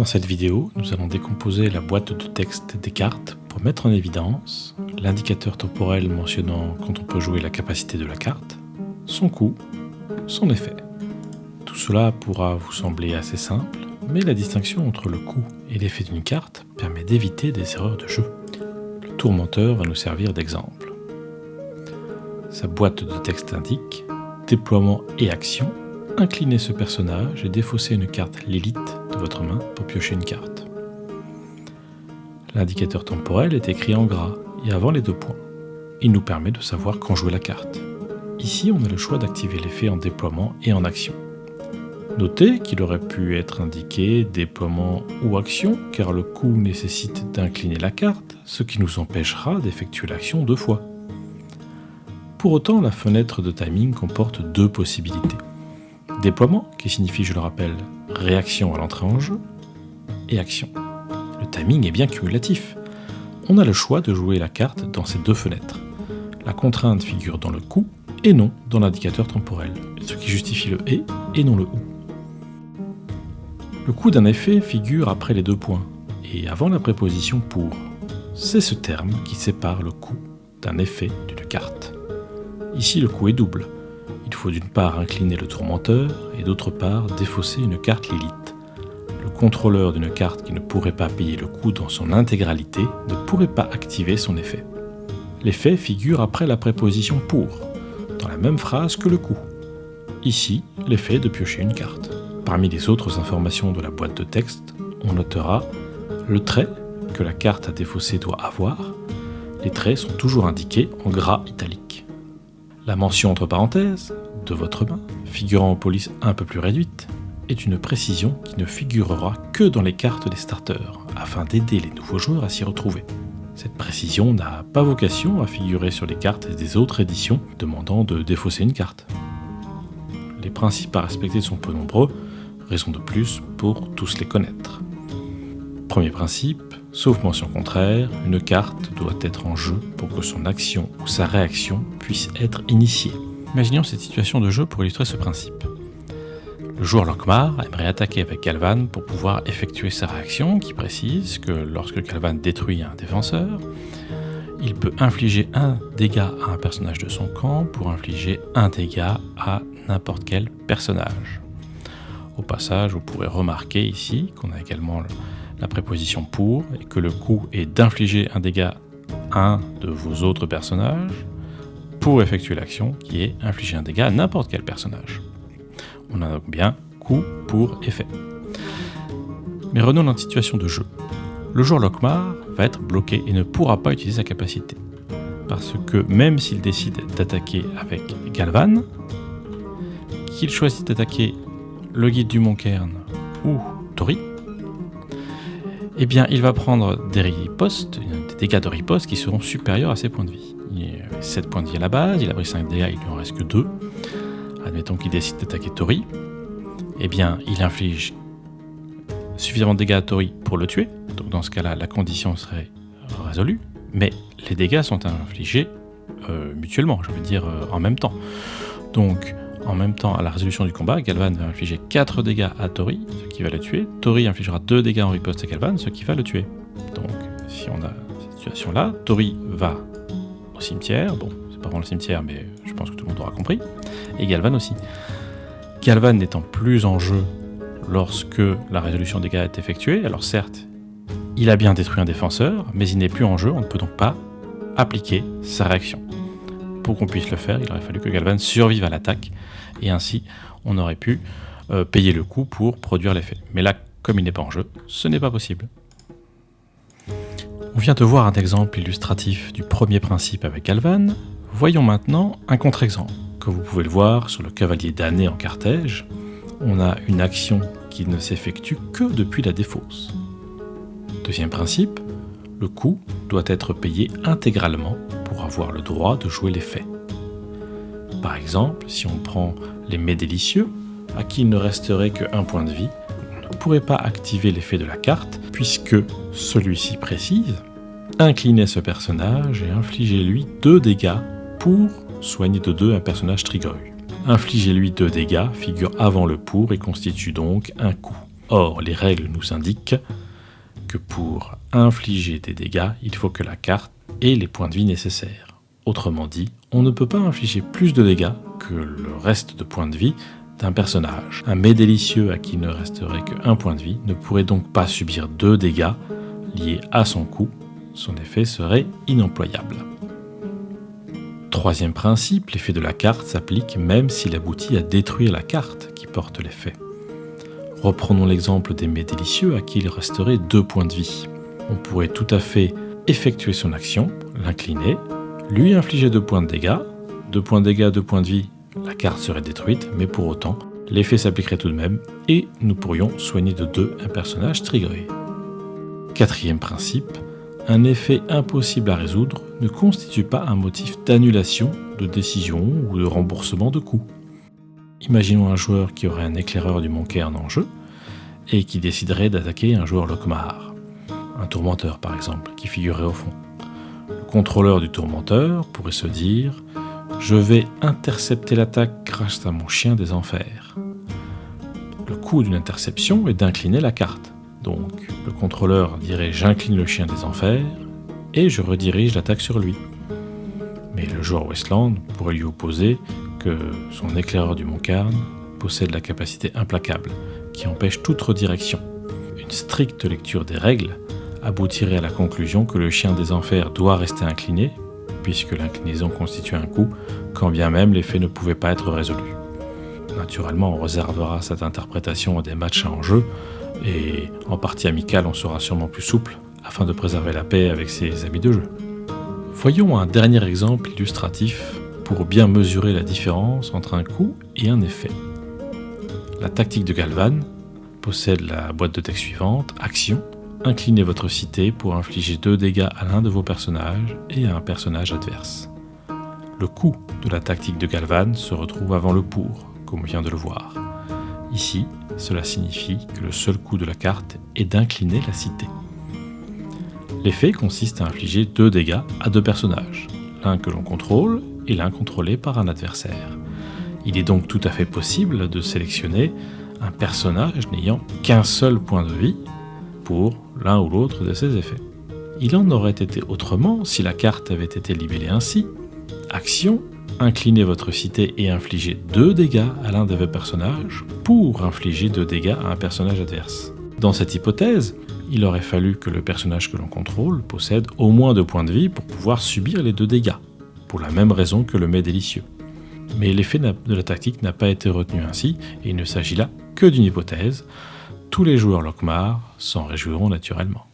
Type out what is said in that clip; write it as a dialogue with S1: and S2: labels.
S1: cette vidéo, nous allons décomposer la boîte de texte des cartes pour mettre en évidence l'indicateur temporel mentionnant quand on peut jouer la capacité de la carte, son coût, son effet. Tout cela pourra vous sembler assez simple, mais la distinction entre le coût et l'effet d'une carte permet d'éviter des erreurs de jeu. Le tourmenteur va nous servir d'exemple. Sa boîte de texte indique « Déploiement et action ». Inclinez ce personnage et défaussez une carte Lilith de votre main pour piocher une carte. L'indicateur temporel est écrit en gras et avant les 2 points. Il nous permet de savoir quand jouer la carte. Ici, on a le choix d'activer l'effet en déploiement et en action. Notez qu'il aurait pu être indiqué déploiement ou action, car le coup nécessite d'incliner la carte, ce qui nous empêchera d'effectuer l'action 2 fois. Pour autant, la fenêtre de timing comporte 2 possibilités. Déploiement, qui signifie, je le rappelle, réaction à l'entrée en jeu, et action. Le timing est bien cumulatif. On a le choix de jouer la carte dans ces 2 fenêtres. La contrainte figure dans le coût et non dans l'indicateur temporel, ce qui justifie le et non le ou. Le coût d'un effet figure après les 2 points et avant la préposition pour. C'est ce terme qui sépare le coût d'un effet d'une carte. Ici, le coût est double. Il faut d'une part incliner le tourmenteur et d'autre part défausser une carte Lilith. Le contrôleur d'une carte qui ne pourrait pas payer le coût dans son intégralité ne pourrait pas activer son effet. L'effet figure après la préposition pour, dans la même phrase que le coût. Ici, l'effet de piocher une carte. Parmi les autres informations de la boîte de texte, on notera le trait que la carte à défausser doit avoir. Les traits sont toujours indiqués en gras italique. La mention entre parenthèses, de votre main, figurant en police un peu plus réduite, est une précision qui ne figurera que dans les cartes des starters, afin d'aider les nouveaux joueurs à s'y retrouver. Cette précision n'a pas vocation à figurer sur les cartes des autres éditions demandant de défausser une carte. Les principes à respecter sont peu nombreux, raison de plus pour tous les connaître. Premier principe, sauf mention contraire, une carte doit être en jeu pour que son action ou sa réaction puisse être initiée. Imaginons cette situation de jeu pour illustrer ce principe. Le joueur Lokmar aimerait attaquer avec Galvan pour pouvoir effectuer sa réaction qui précise que lorsque Galvan détruit un défenseur, il peut infliger un dégât à un personnage de son camp pour infliger un dégât à n'importe quel personnage. Au passage, vous pourrez remarquer ici qu'on a également la préposition pour et que le coût est d'infliger un dégât à un de vos autres personnages pour effectuer l'action qui est infliger un dégât à n'importe quel personnage. On a donc bien coût pour effet. Mais revenons dans la situation de jeu. Le joueur Lokmar va être bloqué et ne pourra pas utiliser sa capacité. Parce que même s'il décide d'attaquer avec Galvan, qu'il choisit d'attaquer le guide du Mont Cairn ou Tori, eh bien, il va prendre des ripostes, des dégâts de riposte qui seront supérieurs à ses points de vie. Il avait 7 points de vie à la base, il a pris 5 dégâts, il lui en reste que 2. Admettons qu'il décide d'attaquer Tori. Eh bien, il inflige suffisamment de dégâts à Tori pour le tuer. Donc dans ce cas-là, la condition serait résolue. Mais les dégâts sont infligés mutuellement, je veux dire en même temps. Donc, en même temps, à la résolution du combat, Galvan va infliger 4 dégâts à Tori, ce qui va le tuer. Tori infligera 2 dégâts en riposte à Galvan, ce qui va le tuer. Donc, si on a cette situation-là, Tori va au cimetière. Bon, c'est pas vraiment le cimetière, mais je pense que tout le monde aura compris. Et Galvan aussi. Galvan n'étant plus en jeu lorsque la résolution des dégâts est effectuée. Alors certes, il a bien détruit un défenseur, mais il n'est plus en jeu, on ne peut donc pas appliquer sa réaction. Pour qu'on puisse le faire, il aurait fallu que Galvan survive à l'attaque, et ainsi on aurait pu payer le coût pour produire l'effet. Mais là, comme il n'est pas en jeu, ce n'est pas possible. On vient de voir un exemple illustratif du premier principe avec Galvan. Voyons maintenant un contre-exemple. Comme vous pouvez le voir sur le cavalier damné en Carthège, on a une action qui ne s'effectue que depuis la défausse. Deuxième principe, le coût doit être payé intégralement pour avoir le droit de jouer l'effet. Par exemple, si on prend les mets délicieux, à qui il ne resterait qu'un point de vie, on ne pourrait pas activer l'effet de la carte, puisque celui-ci précise « Inclinez ce personnage et infligez-lui 2 dégâts pour soigner de 2 un personnage trigger ». Infligez-lui 2 dégâts figure avant le pour et constitue donc un coût. Or, les règles nous indiquent que pour infliger des dégâts, il faut que la carte ait les points de vie nécessaires. Autrement dit, on ne peut pas infliger plus de dégâts que le reste de points de vie d'un personnage. Un mets délicieux à qui il ne resterait qu'un point de vie ne pourrait donc pas subir 2 dégâts liés à son coup. Son effet serait inemployable. Troisième principe, l'effet de la carte s'applique même s'il aboutit à détruire la carte qui porte l'effet. Reprenons l'exemple des mets délicieux à qui il resterait 2 points de vie. On pourrait tout à fait effectuer son action, l'incliner, lui infliger 2 points de dégâts, 2 points de dégâts, 2 points de vie, la carte serait détruite, mais pour autant, l'effet s'appliquerait tout de même et nous pourrions soigner de 2 un personnage triggeré. Quatrième principe, un effet impossible à résoudre ne constitue pas un motif d'annulation, de décision ou de remboursement de coûts. Imaginons un joueur qui aurait un éclaireur du Mont Cairn en jeu et qui déciderait d'attaquer un joueur Lockmar, un tourmenteur par exemple, qui figurerait au fond. Le contrôleur du tourmenteur pourrait se dire « Je vais intercepter l'attaque grâce à mon chien des enfers ». Le coût d'une interception est d'incliner la carte. Donc, le contrôleur dirait « J'incline le chien des enfers » et je redirige l'attaque sur lui. Mais le joueur Wasteland pourrait lui opposer que son éclaireur du Mont Cairn possède la capacité implacable qui empêche toute redirection. Une stricte lecture des règles aboutirait à la conclusion que le chien des enfers doit rester incliné, puisque l'inclinaison constitue un coup, quand bien même l'effet ne pouvait pas être résolu. Naturellement, on réservera cette interprétation à des matchs en jeu, et en partie amicale, on sera sûrement plus souple, afin de préserver la paix avec ses amis de jeu. Voyons un dernier exemple illustratif pour bien mesurer la différence entre un coup et un effet. La tactique de Galvan possède la boîte de texte suivante, action, inclinez votre cité pour infliger 2 dégâts à l'un de vos personnages et à un personnage adverse. Le coup de la tactique de Galvan se retrouve avant le pour, comme on vient de le voir. Ici, cela signifie que le seul coup de la carte est d'incliner la cité. L'effet consiste à infliger 2 dégâts à 2 personnages, l'un que l'on contrôle et l'un contrôlé par un adversaire. Il est donc tout à fait possible de sélectionner un personnage n'ayant qu'un seul point de vie pour l'un ou l'autre de ses effets. Il en aurait été autrement si la carte avait été libellée ainsi. Action, inclinez votre cité et infligez 2 dégâts à l'un de vos personnages pour infliger 2 dégâts à un personnage adverse. Dans cette hypothèse, il aurait fallu que le personnage que l'on contrôle possède au moins 2 points de vie pour pouvoir subir les 2 dégâts, pour la même raison que le mets délicieux. Mais l'effet de la tactique n'a pas été retenu ainsi, et il ne s'agit là que d'une hypothèse. Tous les joueurs Lockmar s'en réjouiront naturellement.